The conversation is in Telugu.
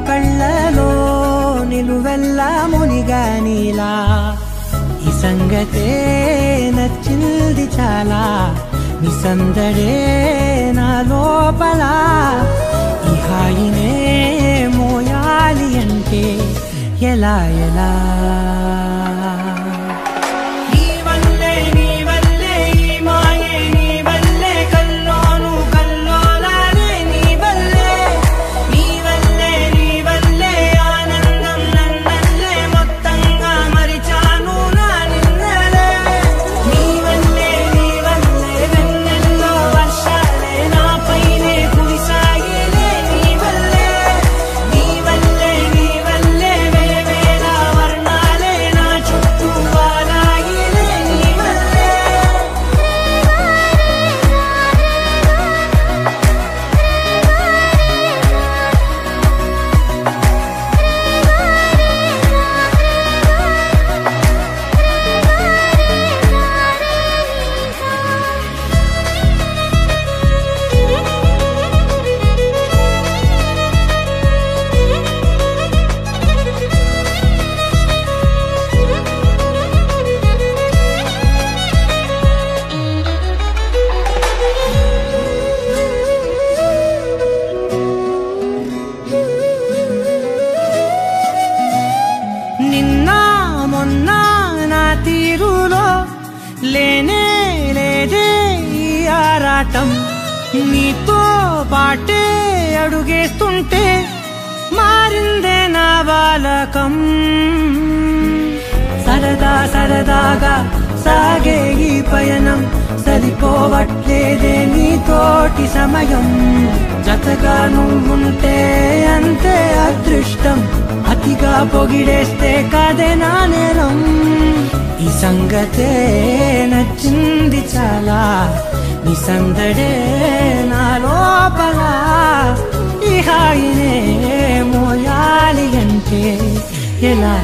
కళ్ళలో నిలువెల్ల మునిగానిలా ఈ సంగతే నచ్చింది చాలా నీ సందడే నా లోపల ఈ హాయినే మోయాలి అంటే ఎలా ఎలా లేనే లేదే ఈ ఆరాటం నీతో పాటే అడుగేస్తుంటే మారిందే నా బాలకం సరదా సరదాగా సాగే ఈ పయనం సరిపోవట్లేదే నీతోటి సమయం జతగా నువ్వుంటే అంతే అదృష్టం అతిగా పొగిడేస్తే కాదే నా నేరం ఈ సంగతే నచ్చింది చాలా నీ సందడే నా లోపల ఈ హాయినే మోయాలి అంటే ఎలా